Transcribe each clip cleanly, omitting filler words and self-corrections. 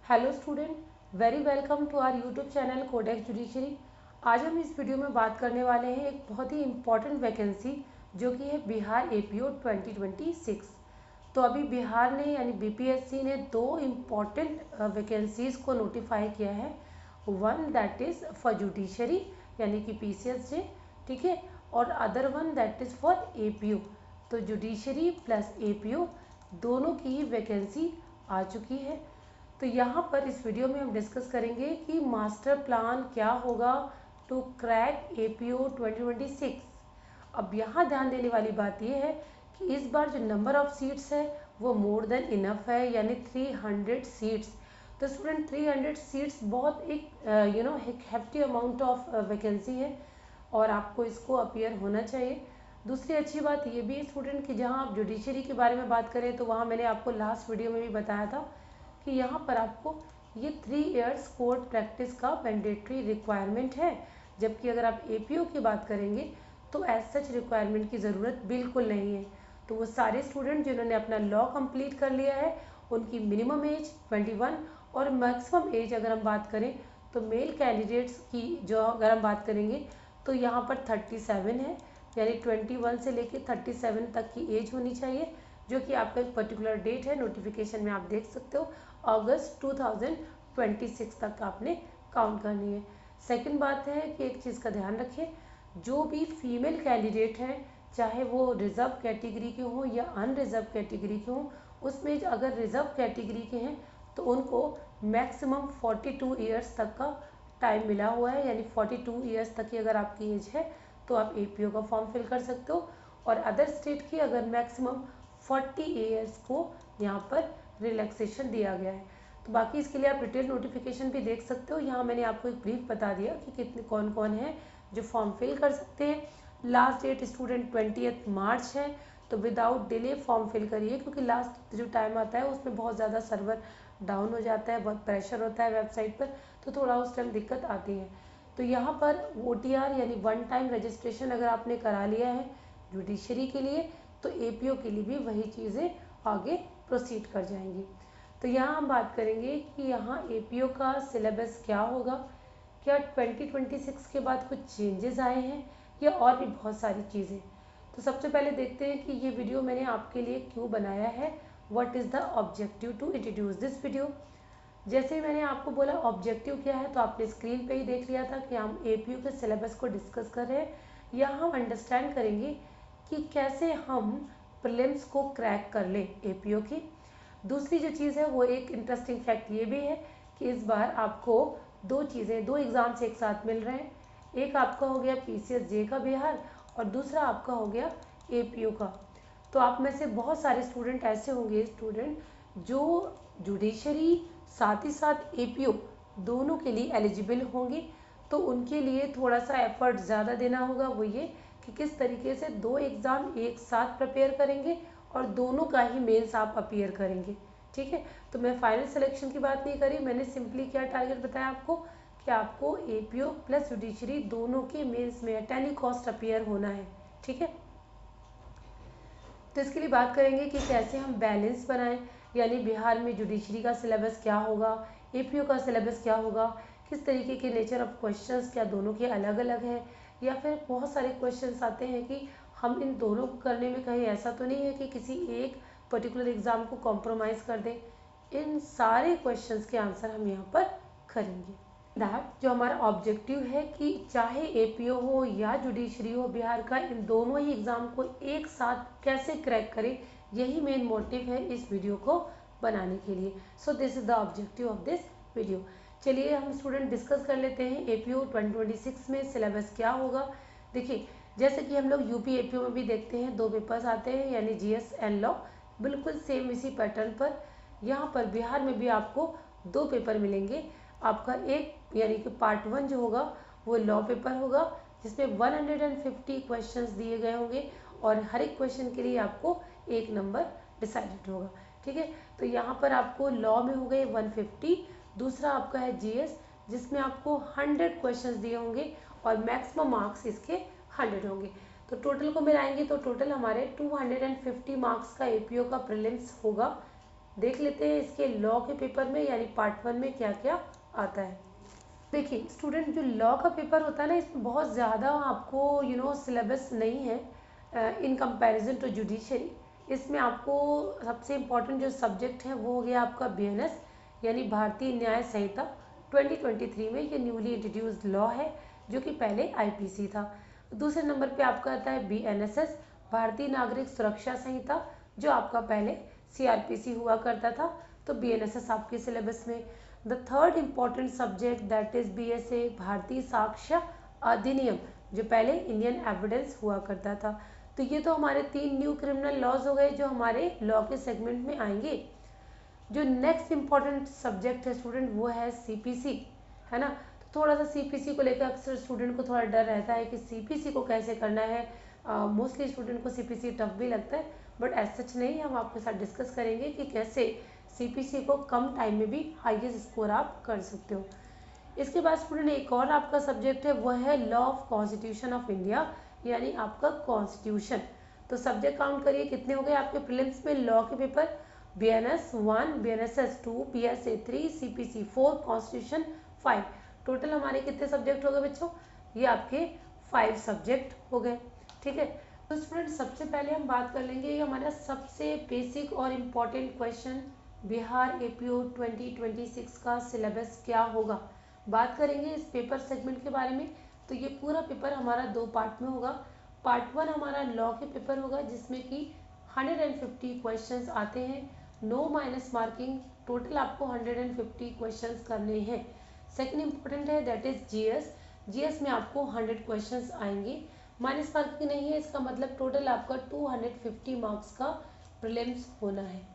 Hello student, very welcome to our YouTube channel Codex Judiciary. आज हम इस video में बात करने वाले हैं एक बहुत ही इम्पॉर्टेंट वैकेंसी जो कि है बिहार एपीओ 2026। तो अभी बिहार ने यानी बीपीएससी ने दो इम्पॉर्टेंट वैकेंसीज को नोटिफाई किया है। One that is for judiciary यानी कि पीसीएसजे, ठीक है, और other one that is for APO. तो जुडिशरी प्लस एपीओ दोनों की ही वैकेंसी आ चुकी है। तो यहाँ पर इस वीडियो में हम डिस्कस करेंगे कि मास्टर प्लान क्या होगा टू क्रैक एपीओ 2026। अब यहाँ ध्यान देने वाली बात यह है कि इस बार जो नंबर ऑफ सीट्स है वो मोर देन इनफ है, यानी 300 सीट्स। तो स्टूडेंट 300 सीट्स बहुत एक एक हैफ्टी अमाउंट ऑफ वैकेंसी है और आपको इसको अपीयर होना चाहिए। दूसरी अच्छी बात ये भी है स्टूडेंट कि जहाँ आप जुडिशरी के बारे में बात करें तो वहाँ मैंने आपको लास्ट वीडियो में भी बताया था कि यहाँ पर आपको ये 3 इयर्स कोर्ट प्रैक्टिस का मैंडेटरी रिक्वायरमेंट है, जबकि अगर आप एपीओ की बात करेंगे तो एज सच रिक्वायरमेंट की ज़रूरत बिल्कुल नहीं है। तो वो सारे स्टूडेंट जिन्होंने अपना लॉ कंप्लीट कर लिया है उनकी मिनिमम एज 21 और मैक्सिमम एज अगर हम बात करें तो मेल कैंडिडेट्स की जो अगर हम बात करेंगे तो यहाँ पर 37 है, यानी 21 से लेकर 37 तक की एज होनी चाहिए, जो कि आपका एक पर्टिकुलर डेट है, नोटिफिकेशन में आप देख सकते हो अगस्त 2026 तक आपने काउंट करनी है। सेकंड बात है कि एक चीज़ का ध्यान रखें, जो भी फीमेल कैंडिडेट हैं चाहे वो रिजर्व कैटेगरी के हों या अनरिजर्व कैटेगरी के हों, उसमें अगर रिजर्व कैटेगरी के हैं तो उनको मैक्सिमम 42 ईयर्स तक का टाइम मिला हुआ है, यानी 42 ईयर्स तक की अगर आपकी एज है तो आप एपीओ का फॉर्म फिल कर सकते हो। और अदर स्टेट की अगर मैक्सिमम 40 ईयर्स को यहाँ पर रिलैक्सेशन दिया गया है। तो बाकी इसके लिए आप डिटेल नोटिफिकेशन भी देख सकते हो। यहाँ मैंने आपको एक ब्रीफ बता दिया कि कितने कौन कौन है जो फॉर्म फिल कर सकते हैं। लास्ट डेट स्टूडेंट 20 मार्च है, तो विदाउट डिले फॉर्म फिल करिए, क्योंकि लास्ट जो टाइम आता है उसमें बहुत ज़्यादा सर्वर डाउन हो जाता है, बहुत प्रेशर होता है वेबसाइट पर, तो थोड़ा उस टाइम दिक्कत आती है। तो यहाँ पर OTR यानी वन टाइम रजिस्ट्रेशन अगर आपने करा लिया है जुडिशरी के लिए तो एपीओ के लिए भी वही चीज़ें आगे प्रोसीड कर जाएंगी। तो यहाँ हम बात करेंगे कि यहाँ एपीओ का सिलेबस क्या होगा, क्या 2026 के बाद कुछ चेंजेस आए हैं या और भी बहुत सारी चीज़ें। तो सबसे पहले देखते हैं कि ये वीडियो मैंने आपके लिए क्यों बनाया है, what is the objective to introduce this video. जैसे ही मैंने आपको बोला ऑब्जेक्टिव क्या है तो आपने स्क्रीन पे ही देख लिया था कि हम एपीओ के सिलेबस को डिस्कस कर रहे हैं। यहाँ हम अंडरस्टैंड करेंगे कि कैसे हम प्रीलिम्स को क्रैक कर लें एपीओ की। दूसरी जो चीज़ है वो एक इंटरेस्टिंग फैक्ट ये भी है कि इस बार आपको दो चीज़ें, दो एग्ज़ाम्स एक साथ मिल रहे हैं। एक आपका हो गया पीसीएसजे का बिहार और दूसरा आपका हो गया एपीओ का। तो आप में से बहुत सारे स्टूडेंट ऐसे होंगे जो जुडिशरी साथ ही साथ एपीओ दोनों के लिए एलिजिबल होंगे। तो उनके लिए थोड़ा सा एफर्ट ज़्यादा देना होगा, वो ये कि किस तरीके से दो एग्ज़ाम एक साथ प्रिपेयर करेंगे और दोनों का ही मेंस आप अपीयर करेंगे, ठीक है। तो मैं फाइनल सिलेक्शन की बात नहीं करी, मैंने सिंपली क्या टारगेट बताया आपको कि आपको एपीओ प्लस जुडिशरी दोनों के मेंस में एट एनी कॉस्ट अपीयर होना है, ठीक है। तो इसके लिए बात करेंगे कि कैसे हम बैलेंस बनाएं, यानी बिहार में जुडिशरी का सिलेबस क्या होगा, एपीओ का सिलेबस क्या होगा, किस तरीके के नेचर ऑफ क्वेश्चंस, क्या दोनों के अलग अलग हैं या फिर बहुत सारे क्वेश्चंस आते हैं कि हम इन दोनों को करने में कहीं ऐसा तो नहीं है कि किसी एक पर्टिकुलर एग्ज़ाम को कॉम्प्रोमाइज़ कर दें। इन सारे क्वेश्चंस के आंसर हम यहाँ पर करेंगे। दैट जो हमारा ऑब्जेक्टिव है कि चाहे एपीओ हो या जुडिशरी हो, बिहार का इन दोनों ही एग्ज़ाम को एक साथ कैसे क्रैक करें, यही मेन मोटिव है इस वीडियो को बनाने के लिए। So this is the objective of this video. चलिए हम स्टूडेंट डिस्कस कर लेते हैं एपीओ 2026 में सिलेबस क्या होगा। देखिए, जैसे कि हम लोग यूपी एपीओ में भी देखते हैं दो पेपर्स आते हैं, यानी जीएस एंड लॉ, बिल्कुल सेम इसी पैटर्न पर यहाँ पर बिहार में भी आपको दो पेपर मिलेंगे। आपका एक यानी कि पार्ट 1 जो होगा वो लॉ पेपर होगा, जिसमें 150 क्वेश्चंस दिए गए होंगे और हर एक क्वेश्चन के लिए आपको एक नंबर डिसाइडेड होगा, ठीक है। तो यहाँ पर आपको लॉ में हो गए 150, दूसरा आपका है जीएस जिसमें आपको 100 क्वेश्चंस दिए होंगे और मैक्सिमम मार्क्स इसके 100 होंगे। तो टोटल को मिलाएंगे तो टोटल हमारे 250 मार्क्स का एपीओ का प्रीलिम्स होगा देख लेते हैं इसके लॉ के पेपर में यानी पार्ट 1 में क्या क्या आता है। देखिए स्टूडेंट, जो लॉ का पेपर होता है ना, इसमें बहुत ज़्यादा आपको सिलेबस नहीं है इन कंपैरिजन टू जुडिशरी। इसमें आपको सबसे इम्पोर्टेंट जो सब्जेक्ट है वो हो गया आपका बीएनएस यानी भारतीय न्याय संहिता 2023 में। ये न्यूली इंट्रोड्यूस्ड लॉ है जो कि पहले आईपीसी था। दूसरे नंबर पे आपका आता है बीएनएसएस भारतीय नागरिक सुरक्षा संहिता, जो आपका पहले सीआरपीसी हुआ करता था। तो बीएनएसएस आपके सिलेबस में। The third important subject that is BSA भारतीय साक्ष्य अधिनियम, जो पहले इंडियन एविडेंस हुआ करता था। तो ये तो हमारे 3 न्यू क्रिमिनल लॉज हो गए जो हमारे लॉ के सेगमेंट में आएंगे। जो नेक्स्ट इम्पॉर्टेंट सब्जेक्ट है स्टूडेंट वो है सीपीसी, है ना। तो थोड़ा सा सीपीसी को लेकर अक्सर स्टूडेंट को थोड़ा डर रहता है कि सीपीसी को कैसे करना है। मोस्टली स्टूडेंट को सीपीसी टफ भी लगता है, बट एज सच नहीं। हम आपके साथ डिस्कस करेंगे कि कैसे सीपीसी को कम टाइम में भी हाईएस्ट स्कोर आप कर सकते हो। इसके बाद स्टूडेंट एक और आपका सब्जेक्ट है वो है law of constitution of India यानी आपका कॉन्स्टिट्यूशन। तो सब्जेक्ट काउंट करिए कितने हो गए आपके प्रीलिम्स में लॉ के paper. BNS 1, BNSS 2, BSA 3, CPC 4, constitution 5। Total हमारे कितने सब्जेक्ट हो गए बच्चों? ये आपके 5 सब्जेक्ट हो गए। ठीक है, तो स्टूडेंट सबसे पहले हम बात कर लेंगे ये हमारा सबसे बेसिक और इम्पॉर्टेंट क्वेश्चन, बिहार एपीओ 2026 का सिलेबस क्या होगा। बात करेंगे इस पेपर सेगमेंट के बारे में। तो ये पूरा पेपर हमारा 2 पार्ट में होगा। पार्ट 1 हमारा लॉ के पेपर होगा जिसमें कि 150 क्वेश्चंस आते हैं, नो माइनस मार्किंग। टोटल आपको 150 क्वेश्चंस करने हैं। सेकंड इम्पोर्टेंट है दैट इज जीएस। जीएस में आपको 100 क्वेश्चंस आएंगे, माइनस मार्किंग नहीं है। इसका मतलब टोटल आपका 250 मार्क्स का प्रीलिम्स होना है।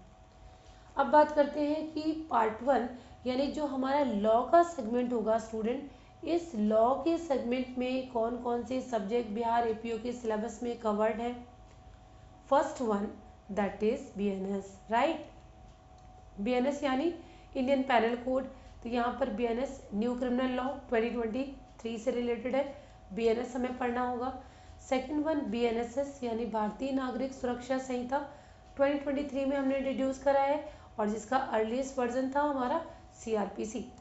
अब बात करते हैं कि पार्ट 1 यानी जो हमारा लॉ का सेगमेंट होगा स्टूडेंट, इस लॉ के सेगमेंट में कौन कौन से सब्जेक्ट बिहार एपीओ के सिलेबस में कवर्ड है। First one that is BNS, right. BNS यानी इंडियन पैनल कोड। तो यहाँ पर बीएनएस न्यू क्रिमिनल लॉ 2023 से रिलेटेड है, बीएनएस हमें पढ़ना होगा। सेकंड वन बीएनएसएस यानी भारतीय नागरिक सुरक्षा संहिता 2023 में हमने इंट्रोड्यूस करा है और जिसका अर्लीस्ट वर्जन था हमारा सीआरपीसी।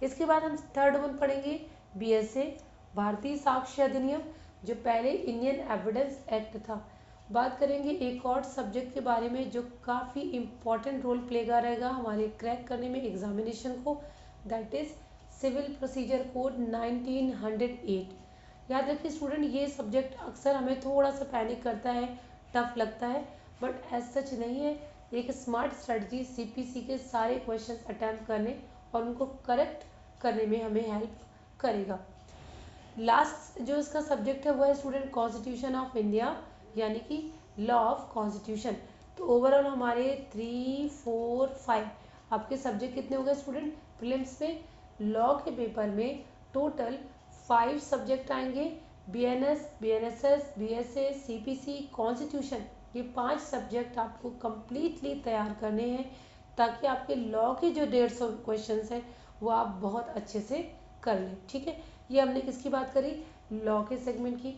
इसके बाद हम थर्ड वन पढ़ेंगे बीएसए भारतीय साक्ष्य अधिनियम, जो पहले इंडियन एविडेंस एक्ट था। बात करेंगे एक और सब्जेक्ट के बारे में जो काफ़ी इम्पॉर्टेंट रोल प्ले कर रहेगा हमारे क्रैक करने में एग्जामिनेशन को, that is Civil Procedure Code 1908। याद रखिए स्टूडेंट, ये सब्जेक्ट अक्सर हमें थोड़ा सा पैनिक करता है, टफ लगता है, बट एज सच नहीं है। एक स्मार्ट स्ट्रेटजी सीपीसी के सारे क्वेश्चंस अटेम्प्ट करने और उनको करेक्ट करने में हमें हेल्प करेगा। लास्ट जो इसका सब्जेक्ट है वो है स्टूडेंट कॉन्स्टिट्यूशन ऑफ इंडिया यानी कि लॉ ऑफ कॉन्स्टिट्यूशन। तो ओवरऑल हमारे 3, 4, 5 आपके सब्जेक्ट कितने हो गए स्टूडेंट प्रीलिम्स में। लॉ के पेपर में टोटल 5 सब्जेक्ट आएंगे, BNS, BNSS, BSA, CPC, constitution. ये 5 सब्जेक्ट आपको कंप्लीटली तैयार करने हैं ताकि आपके लॉ के जो 150 क्वेश्चंस हैं वो आप बहुत अच्छे से कर लें। ठीक है, ये हमने किसकी बात करी, लॉ के सेगमेंट की।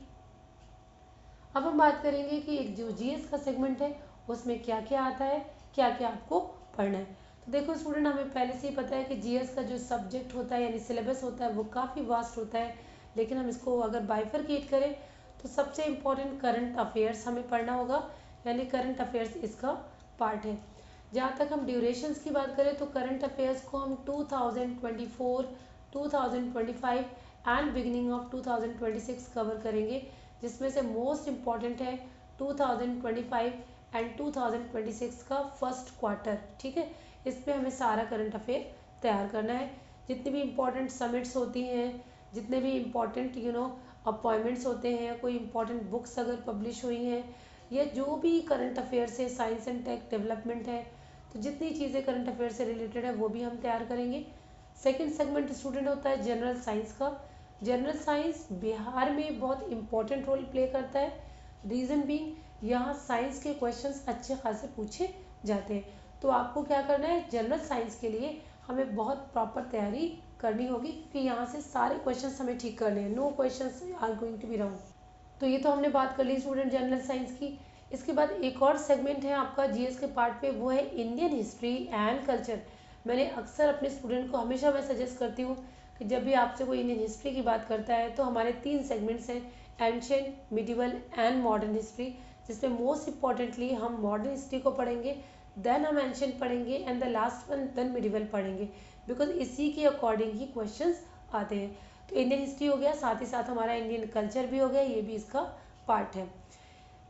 अब हम बात करेंगे कि एक जो जीएस का सेगमेंट है उसमें क्या क्या आता है, क्या क्या आपको पढ़ना है। तो देखो स्टूडेंट, हमें पहले से ही पता है कि जीएस का जो सब्जेक्ट होता है यानी सिलेबस होता है वो काफ़ी वास्ट होता है, लेकिन हम इसको अगर बाइफरकेट करें तो सबसे इम्पोर्टेंट करंट अफेयर्स हमें पढ़ना होगा, यानी करंट अफेयर्स इसका पार्ट है। जहाँ तक हम ड्यूरेशंस की बात करें तो करंट अफेयर्स को हम 2024, 2025 एंड बिगिनिंग ऑफ 2026 कवर करेंगे, जिसमें से मोस्ट इम्पॉर्टेंट है 2025 एंड 2026 का फर्स्ट क्वार्टर। ठीक है, इसमें हमें सारा करंट अफेयर तैयार करना है। जितनी भी इम्पॉर्टेंट समिट्स होती हैं, जितने भी इम्पॉर्टेंट अपॉइंटमेंट्स होते हैं, कोई इम्पॉर्टेंट बुक्स अगर पब्लिश हुई हैं, या जो भी करंट अफेयर से साइंस एंड टेक डेवलपमेंट है, तो जितनी चीज़ें करंट अफेयर से रिलेटेड है वो भी हम तैयार करेंगे। सेकंड सेगमेंट स्टूडेंट होता है जनरल साइंस का। जनरल साइंस बिहार में बहुत इंपॉर्टेंट रोल प्ले करता है, रीज़न बीइंग यहाँ साइंस के क्वेश्चंस अच्छे खासे पूछे जाते हैं। तो आपको क्या करना है, जनरल साइंस के लिए हमें बहुत प्रॉपर तैयारी करनी होगी क्योंकि यहाँ से सारे क्वेश्चंस हमें ठीक करने हैं, no questions are going to be wrong. तो ये तो हमने बात कर ली स्टूडेंट जनरल साइंस की। इसके बाद एक और सेगमेंट है आपका जीएस के पार्ट पे, वो है इंडियन हिस्ट्री एंड कल्चर। मैंने अक्सर अपने स्टूडेंट को हमेशा मैं सजेस्ट करती हूँ कि जब भी आपसे कोई इंडियन हिस्ट्री की बात करता है तो हमारे 3 सेगमेंट्स हैं, ancient, medieval and modern history, जिसमें मोस्ट इम्पॉर्टेंटली हम मॉडर्न हिस्ट्री को पढ़ेंगे, देन हम एंशियंट पढ़ेंगे and the last one then medieval पढ़ेंगे, बिकॉज इसी के अकॉर्डिंग ही क्वेश्चंस आते हैं। तो इंडियन हिस्ट्री हो गया, साथ ही साथ हमारा इंडियन कल्चर भी हो गया, ये भी इसका पार्ट है।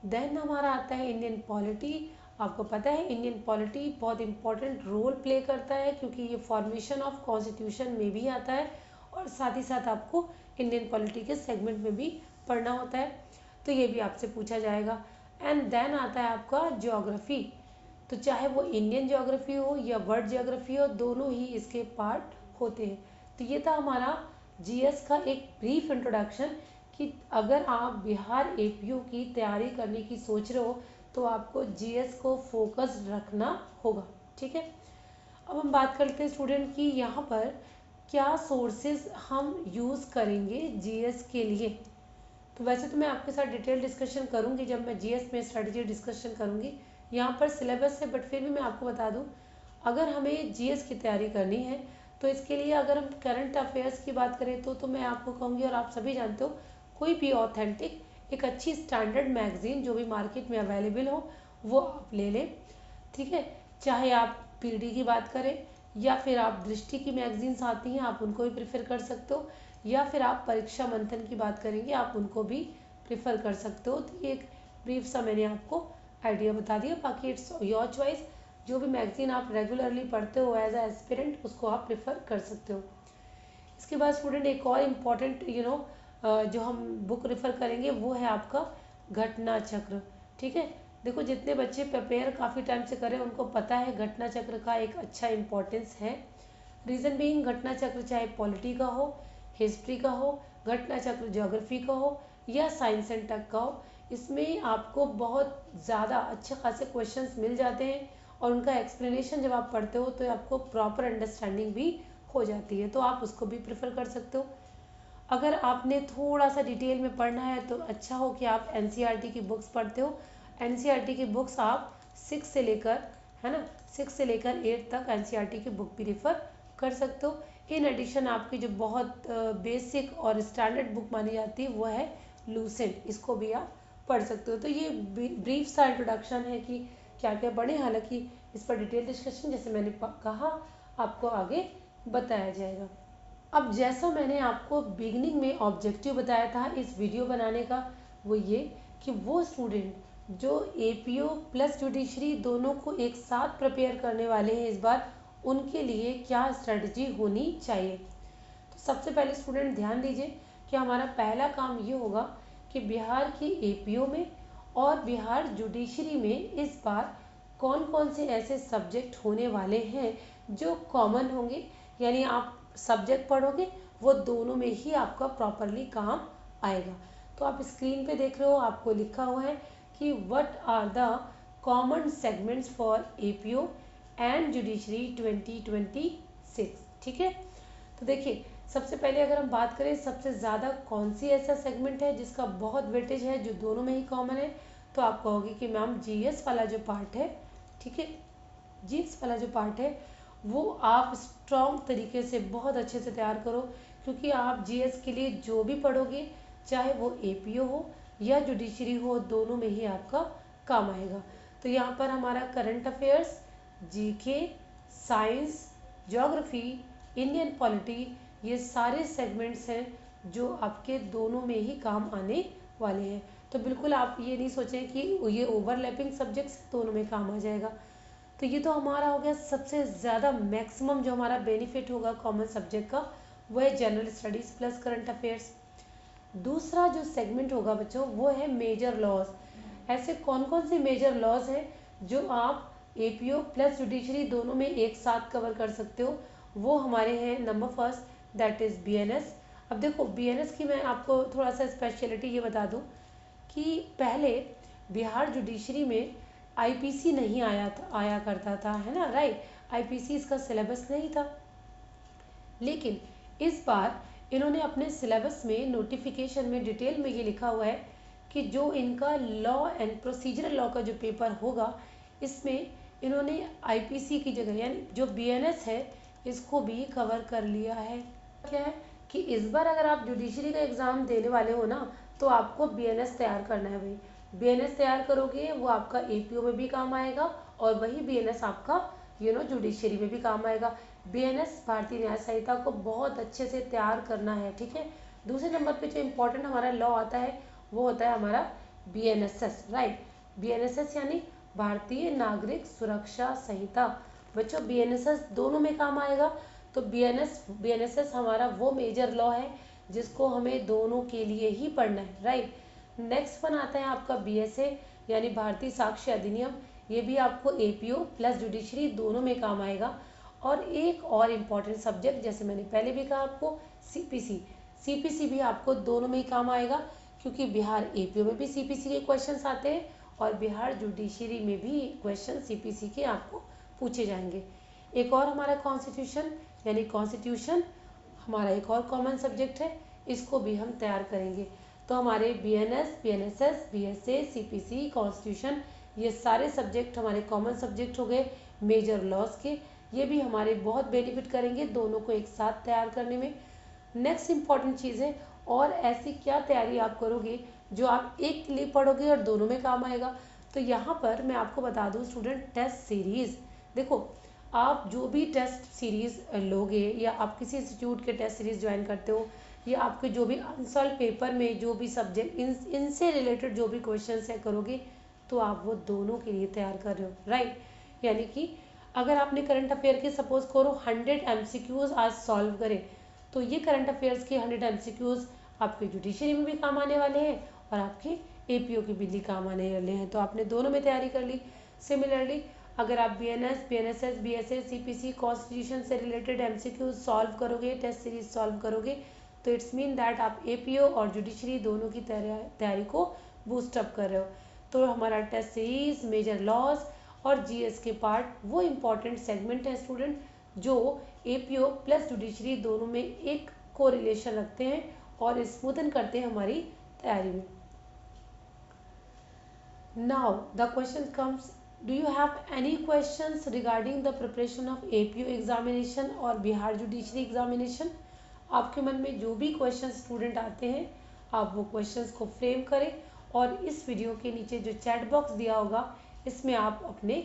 देन हमारा आता है इंडियन पॉलिटी। आपको पता है इंडियन पॉलिटी बहुत इंपॉर्टेंट रोल प्ले करता है, क्योंकि ये फॉर्मेशन ऑफ कॉन्स्टिट्यूशन में भी आता है और साथ ही साथ आपको इंडियन पॉलिटी के सेगमेंट में भी पढ़ना होता है, तो ये भी आपसे पूछा जाएगा। एंड देन आता है आपका ज्योग्राफी, तो चाहे वो इंडियन ज्योग्राफी हो या वर्ल्ड ज्योग्राफी हो, दोनों ही इसके पार्ट होते हैं। तो ये था हमारा जीएस का एक ब्रीफ इंट्रोडक्शन कि अगर आप बिहार एपीओ की तैयारी करने की सोच रहे हो तो आपको जीएस को फोकस रखना होगा, ठीक है। अब हम बात करते हैं स्टूडेंट की यहाँ पर क्या सोर्सेज हम यूज़ करेंगे जीएस के लिए। तो वैसे तो मैं आपके साथ डिटेल डिस्कशन करूँगी जब मैं जीएस में स्ट्रेटजी डिस्कशन करूँगी, यहाँ पर सिलेबस है, बट फिर भी मैं आपको बता दूँ, अगर हमें जीएस की तैयारी करनी है तो इसके लिए अगर हम करंट अफेयर्स की बात करें तो मैं आपको कहूँगी, और आप सभी जानते हो, कोई भी ऑथेंटिक एक अच्छी स्टैंडर्ड मैगजीन जो भी मार्केट में अवेलेबल हो वो आप ले लें, ठीक है। चाहे आप पीडी की बात करें या फिर आप दृष्टि की मैगजीन्स आती हैं आप उनको भी प्रेफर कर सकते हो, या फिर आप परीक्षा मंथन की बात करेंगे आप उनको भी प्रेफर कर सकते हो। तो ये एक ब्रीफ सा मैंने आपको आइडिया बता दिया, बाकी इट्स योर चॉइस, जो भी मैगजीन आप रेगुलरली पढ़ते हो एज ए एस्पिरेंट उसको आप प्रेफर कर सकते हो। इसके बाद स्टूडेंट एक और इम्पॉर्टेंट जो हम बुक रेफर करेंगे वो है आपका घटना चक्र, ठीक है। देखो जितने बच्चे प्रिपेयर काफ़ी टाइम से करें उनको पता है घटना चक्र का एक अच्छा इम्पोर्टेंस है। रीज़न बीइंग घटना चक्र चाहे पॉलिटी का हो, हिस्ट्री का हो, घटना चक्र ज्योग्राफी का हो या साइंस एंड टेक का हो, इसमें आपको बहुत ज़्यादा अच्छे खासे क्वेश्चंस मिल जाते हैं और उनका एक्सप्लेनेशन जब आप पढ़ते हो तो आपको प्रॉपर अंडरस्टैंडिंग भी हो जाती है, तो आप उसको भी प्रेफर कर सकते हो। अगर आपने थोड़ा सा डिटेल में पढ़ना है तो अच्छा हो कि आप एनसीईआरटी की बुक्स पढ़ते हो। एनसीईआरटी की बुक्स आप 6 से लेकर, है ना, 6 से लेकर 8 तक एनसीईआरटी की बुक भी रेफर कर सकते हो। इन एडिशन आपकी जो बहुत बेसिक और स्टैंडर्ड बुक मानी जाती है वो है लूसेंट, इसको भी आप पढ़ सकते हो। तो ये ब्रीफ सा इंट्रोडक्शन है कि क्या क्या पढ़ें, हालांकि इस पर डिटेल डिस्कशन जैसे मैंने कहा आपको आगे बताया जाएगा। अब जैसा मैंने आपको बिगनिंग में ऑब्जेक्टिव बताया था इस वीडियो बनाने का, वो ये कि वो स्टूडेंट जो एपीओ प्लस जुडिशरी दोनों को एक साथ प्रिपेयर करने वाले हैं इस बार, उनके लिए क्या स्ट्रेटजी होनी चाहिए। तो सबसे पहले स्टूडेंट ध्यान दीजिए कि हमारा पहला काम ये होगा कि बिहार की एपीओ में और बिहार जुडिशरी में इस बार कौन कौन से ऐसे सब्जेक्ट होने वाले हैं जो कॉमन होंगे, यानी आप सब्जेक्ट पढ़ोगे वो दोनों में ही आपका प्रॉपरली काम आएगा। तो आप स्क्रीन पे देख रहे हो, आपको लिखा हुआ है कि what are the common segments for APO and judiciary 2026, ठीक है। तो देखिए सबसे पहले अगर हम बात करें सबसे ज़्यादा कौन सी ऐसा सेगमेंट है जिसका बहुत वेटेज है जो दोनों में ही कॉमन है, तो आप कहोगे कि मैम जीएस वाला जो पार्ट है, ठीक है, जीएस वाला जो पार्ट है वो आप स्ट्रॉन्ग तरीके से बहुत अच्छे से तैयार करो, क्योंकि आप जीएस के लिए जो भी पढ़ोगे चाहे वो एपीओ हो या जुडिशरी हो दोनों में ही आपका काम आएगा। तो यहाँ पर हमारा current affairs, GK, science, geography, Indian polity, ये सारे सेगमेंट्स हैं जो आपके दोनों में ही काम आने वाले हैं। तो बिल्कुल आप ये नहीं सोचें कि ये ओवरलैपिंग सब्जेक्ट्स दोनों में काम आ जाएगा। तो ये तो हमारा हो गया सबसे ज़्यादा मैक्सिमम जो हमारा बेनिफिट होगा कॉमन सब्जेक्ट का, वो है general studies plus current affairs. दूसरा जो सेगमेंट होगा बच्चों वो है मेजर लॉज। ऐसे कौन कौन से मेजर लॉज हैं जो आप एपीओ प्लस जुडिशरी दोनों में एक साथ कवर कर सकते हो, वो हमारे हैं number first that is BNS. अब देखो बीएनएस की मैं आपको थोड़ा सा स्पेशलिटी ये बता दूं कि पहले बिहार जुडिशरी में आईपीसी नहीं आया करता था, है ना, राइट, आईपीसी इसका सिलेबस नहीं था। लेकिन इस बार इन्होंने अपने सिलेबस में नोटिफिकेशन में डिटेल में ये लिखा हुआ है कि जो इनका लॉ एंड प्रोसीजरल लॉ का जो पेपर होगा, इसमें इन्होंने आईपीसी की जगह यानी जो बीएनएस है इसको भी कवर कर लिया है। क्या है कि इस बार अगर आप जुडिशरी का एग्ज़ाम देने वाले हो ना, तो आपको बीएनएस तैयार करना है भाई। बीएनएस तैयार करोगे वो आपका एपीओ में भी काम आएगा और वही बीएनएस आपका जुडिशरी में भी काम आएगा। बीएनएस भारतीय न्याय संहिता को बहुत अच्छे से तैयार करना है, ठीक है। दूसरे नंबर पे जो इम्पोर्टेंट हमारा लॉ आता है वो होता है हमारा बीएनएसएस, राइट। बीएनएसएस यानी भारतीय नागरिक सुरक्षा संहिता। बच्चों बीएनएसएस दोनों में काम आएगा। तो बीएनएसएस हमारा वो मेजर लॉ है जिसको हमें दोनों के लिए ही पढ़ना है, राइट। नेक्स्ट वन आता है आपका बीएसए यानी भारतीय साक्ष्य अधिनियम। ये भी आपको एपीओ प्लस जुडिशरी दोनों में काम आएगा। और एक और इम्पॉर्टेंट सब्जेक्ट जैसे मैंने पहले भी कहा आपको, सीपीसी भी आपको दोनों में ही काम आएगा, क्योंकि बिहार एपीओ में भी सीपीसी के क्वेश्चंस आते हैं और बिहार जुडिशरी में भी क्वेश्चन सीपीसी के आपको पूछे जाएंगे। एक और हमारा कॉन्स्टिट्यूशन यानी कॉन्स्टिट्यूशन हमारा एक और कॉमन सब्जेक्ट है, इसको भी हम तैयार करेंगे। तो हमारे BNS, BNSS, BSA, CPC, constitution ये सारे सब्जेक्ट हमारे कॉमन सब्जेक्ट हो गए मेजर लॉज के। ये भी हमारे बहुत बेनिफिट करेंगे दोनों को एक साथ तैयार करने में। नेक्स्ट इंपॉर्टेंट चीज़ है, और ऐसी क्या तैयारी आप करोगे जो आप एक के लिए पढ़ोगे और दोनों में काम आएगा। तो यहाँ पर मैं आपको बता दूँ स्टूडेंट, टेस्ट सीरीज़ देखो, आप जो भी टेस्ट सीरीज़ लोगे या आप किसी इंस्टीट्यूट के टेस्ट सीरीज़ ज्वाइन करते हो या आपके जो भी अनसॉल्व पेपर में जो भी सब्जेक्ट इनसे रिलेटेड जो भी क्वेश्चन है करोगे, तो आप वो दोनों के लिए तैयार कर रहे हो, राइट। यानी कि अगर आपने करंट अफेयर के सपोज करो 100 एमसीक्यूज आज सॉल्व करें, तो ये करंट अफेयर्स के 100 एमसीक्यूज आपके जुडिशरी में भी काम आने वाले हैं और आपके एपीओ के भी काम आने वाले हैं। तो आपने दोनों में तैयारी कर ली। सिमिलरली अगर आप BNS, BNSS, BSA, CPC, constitution से रिलेटेड एमसीक्यूज सॉल्व करोगे, टेस्ट सीरीज सॉल्व करोगे, तो इट्स मीन दैट आप एपीओ और जुडिशरी दोनों की तैयारी को बूस्टअप कर रहे हो। तो हमारा टेस्ट सीरीज, मेजर लॉज और जीएस के पार्ट वो इम्पॉर्टेंट सेगमेंट है स्टूडेंट, जो एपीओ प्लस जुडिशरी दोनों में एक कोरिलेशन रखते हैं और स्मूथन करते हैं हमारी तैयारी में। Now the question comes, do you have any questions regarding the preparation of APO examination और बिहार जुडिशरी एग्जामिनेशन? आपके मन में जो भी क्वेश्चन स्टूडेंट आते हैं आप वो क्वेश्चंस को फ्रेम करें और इस वीडियो के नीचे जो चैट बॉक्स दिया होगा इसमें आप अपने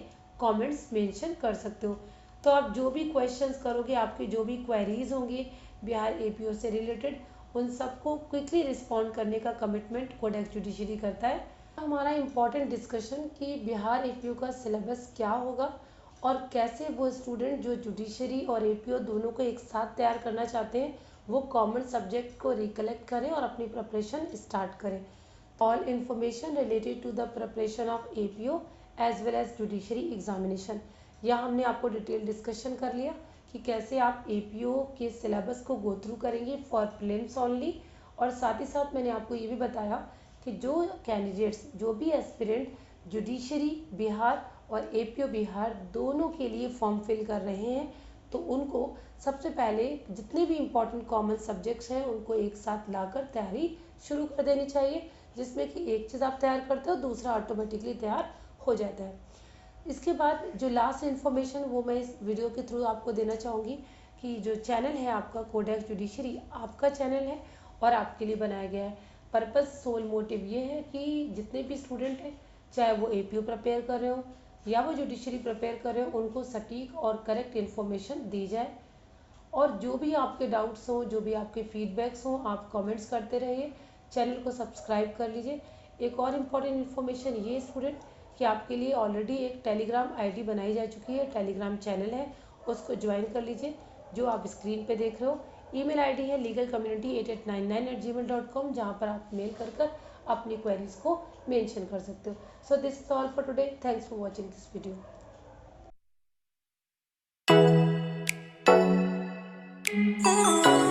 कमेंट्स मेंशन कर सकते हो। तो आप जो भी क्वेश्चंस करोगे, आपके जो भी क्वेरीज होंगे बिहार एपीओ से रिलेटेड, उन सबको क्विकली रिस्पॉन्ड करने का कमिटमेंट कोडेक्स जुडिशरी करता है। हमारा इम्पॉर्टेंट डिस्कशन कि बिहार एपीओ का सिलेबस क्या होगा और कैसे वो स्टूडेंट जो जुडिशरी और एपीओ दोनों को एक साथ तैयार करना चाहते हैं वो कॉमन सब्जेक्ट को रिकलेक्ट करें और अपनी प्रिपरेशन स्टार्ट करें। All information related to the preparation of APO as well as judiciary examination, यहाँ हमने आपको डिटेल डिस्कशन कर लिया कि कैसे आप एपीओ के सिलेबस को गो थ्रू करेंगे फॉर प्रीलिम्स ओनली। और साथ ही साथ मैंने आपको ये भी बताया कि जो कैंडिडेट्स, जो भी एस्पिरेंट जुडिशरी बिहार और एपीओ बिहार दोनों के लिए फॉर्म फिल कर रहे हैं, तो उनको सबसे पहले जितने भी इम्पोर्टेंट कॉमन सब्जेक्ट्स हैं उनको एक साथ लाकर तैयारी शुरू कर देनी चाहिए, जिसमें कि एक चीज़ आप तैयार करते हो दूसरा ऑटोमेटिकली तैयार हो जाता है। इसके बाद जो लास्ट इन्फॉर्मेशन वो मैं इस वीडियो के थ्रू आपको देना चाहूँगी कि जो चैनल है आपका कोडेक्स जुडिशरी आपका चैनल है और आपके लिए बनाया गया है। पर्पस सोल मोटिव ये है कि जितने भी स्टूडेंट हैं, चाहे वो एपीओ प्रिपेयर कर रहे हो या वो जुडिशरी प्रिपेयर कर रहे हो, उनको सटीक और करेक्ट इन्फॉर्मेशन दी जाए। और जो भी आपके डाउट्स हों, जो भी आपके फीडबैक्स हों, आप कमेंट्स करते रहिए, चैनल को सब्सक्राइब कर लीजिए। एक और इम्पॉर्टेंट इन्फॉर्मेशन ये स्टूडेंट कि आपके लिए ऑलरेडी एक टेलीग्राम आईडी बनाई जा चुकी है, टेलीग्राम चैनल है, उसको ज्वाइन कर लीजिए जो आप स्क्रीन पे देख रहे हो। ईमेल आईडी है legalcommunity8899@gmail.com, जहाँ पर आप मेल कर अपनी क्वेरीज को मेंशन कर सकते हो। So this is all for today, thanks for watching this video.